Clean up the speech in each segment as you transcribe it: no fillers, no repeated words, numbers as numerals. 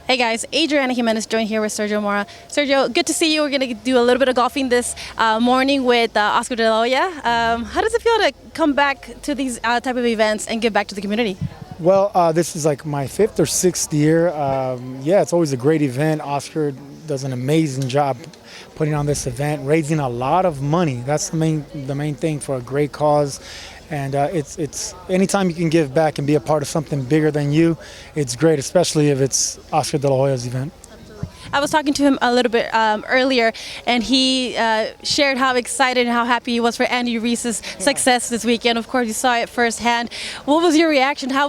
Hey guys, Adriana Jimenez joined here with Sergio Mora. Sergio, good to see you. We're going to do a little bit of golfing this morning with Oscar De La Hoya. How does it feel to come back to these type of events and give back to the community? Well, this is like my 5th or 6th year. Yeah, it's always a great event. Oscar does an amazing job putting on this event, raising a lot of money. That's the main thing for a great cause. And it's anytime you can give back and be a part of something bigger than you, it's great, especially if it's Oscar De La Hoya's event. I was talking to him a little bit earlier, and he shared how excited and how happy he was for Andy Ruiz's success this weekend. Of course, you saw it firsthand. What was your reaction? How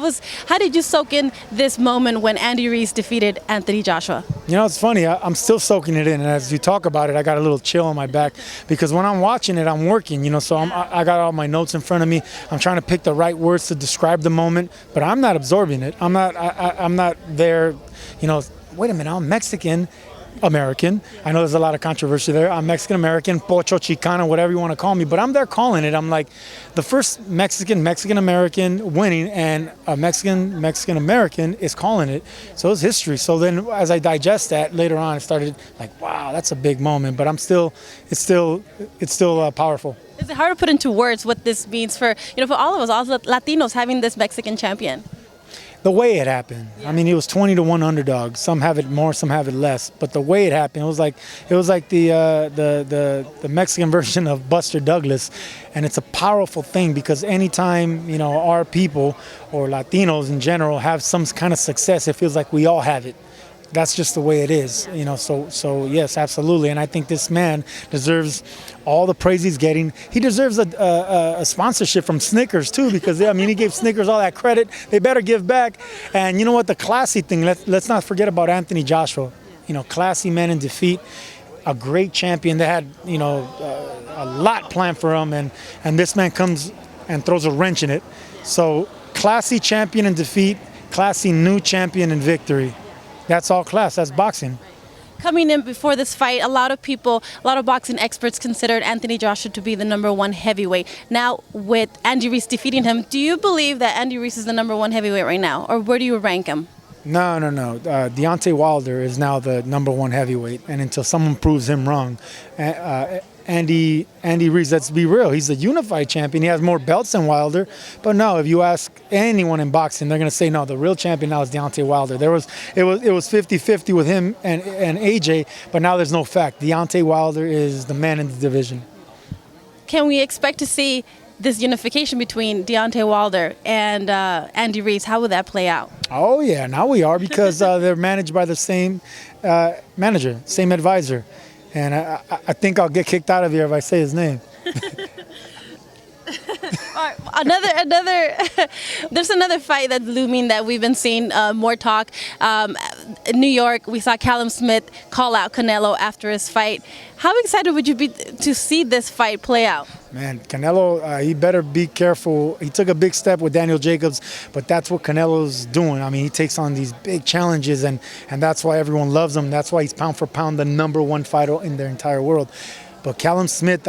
did you soak in this moment when Andy Ruiz defeated Anthony Joshua? You know, it's funny. I'm still soaking it in, and as you talk about it, I got a little chill on my back because when I'm watching it, I'm working. You know, so I got all my notes in front of me. I'm trying to pick the right words to describe the moment, but I'm not absorbing it. I'm not there. You know. Wait a minute, I'm Mexican-American. I know there's a lot of controversy there. I'm Mexican-American, Pocho, Chicano, whatever you want to call me, but I'm there calling it. I'm like the first Mexican-American winning, and a Mexican-American is calling it. So it's history. So then as I digest that later on, I started like, wow, that's a big moment, but it's still powerful. Is it hard to put into words what this means for all of us, all the Latinos having this Mexican champion? The way it happened. I mean, it was 20-1 underdog. Some have it more, some have it less. But the way it happened, it was like the Mexican version of Buster Douglas, and it's a powerful thing because anytime our people or Latinos in general have some kind of success, it feels like we all have it. That's just the way it is, So yes, absolutely. And I think this man deserves all the praise he's getting. He deserves a sponsorship from Snickers too, because he gave Snickers all that credit. They better give back. And you know what? The classy thing. Let's not forget about Anthony Joshua. Classy man in defeat, a great champion. They had a lot planned for him, and this man comes and throws a wrench in it. So classy champion in defeat, classy new champion in victory. That's all class. That's boxing. Coming in before this fight, a lot of boxing experts considered Anthony Joshua to be the #1 heavyweight. Now, with Andy Ruiz defeating him, do you believe that Andy Ruiz is the #1 heavyweight right now, or where do you rank him? No. Deontay Wilder is now the #1 heavyweight, and until someone proves him wrong, Andy Ruiz, let's be real, he's a unified champion. He has more belts than Wilder. But no, if you ask anyone in boxing, they're going to say, no, the real champion now is Deontay Wilder. It was 50-50 with him and AJ, but now there's no fact. Deontay Wilder is the man in the division. Can we expect to see this unification between Deontay Wilder and Andy Ruiz? How would that play out? Oh, yeah, now we are, because they're managed by the same manager, same advisor. And I think I'll get kicked out of here if I say his name. There's another fight that's looming that we've been seeing more talk. In New York, we saw Callum Smith call out Canelo after his fight. How excited would you be to see this fight play out? Man, Canelo, he better be careful. He took a big step with Daniel Jacobs, but that's what Canelo's doing. I mean, he takes on these big challenges, and that's why everyone loves him. That's why he's pound for pound the #1 fighter in the entire world. But Callum Smith,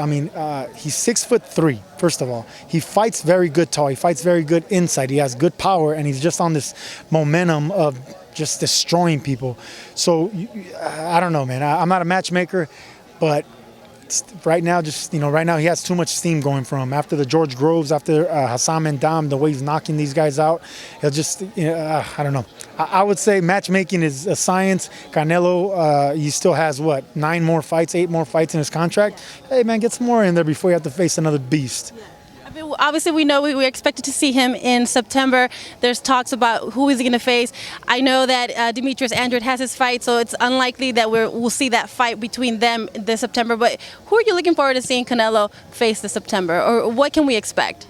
he's 6'3", first of all. He fights very good tall. He fights very good inside. He has good power, and he's just on this momentum of just destroying people. So, I don't know, man. I'm not a matchmaker, but right now, he has too much steam going for him. After the George Groves, after Hassan Mendam, the way he's knocking these guys out, he'll just, I don't know. I would say matchmaking is a science. Canelo, he still has, 8 more fights in his contract. Hey, man, get some more in there before you have to face another beast. Yeah. Obviously, we know we're expected to see him in September. There's talks about who is he going to face. I know that Demetrius Andrade has his fight, so it's unlikely that we'll see that fight between them this September. But who are you looking forward to seeing Canelo face this September, or what can we expect?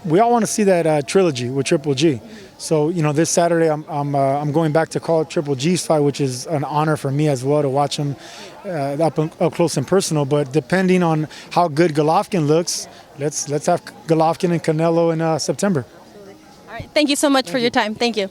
We all want to see that trilogy with Triple G. So, this Saturday I'm going back to call Triple G's fight, which is an honor for me as well to watch him up close and personal. But depending on how good Golovkin looks, let's have Golovkin and Canelo in September. All right. Thank you so much for your time. Thank you.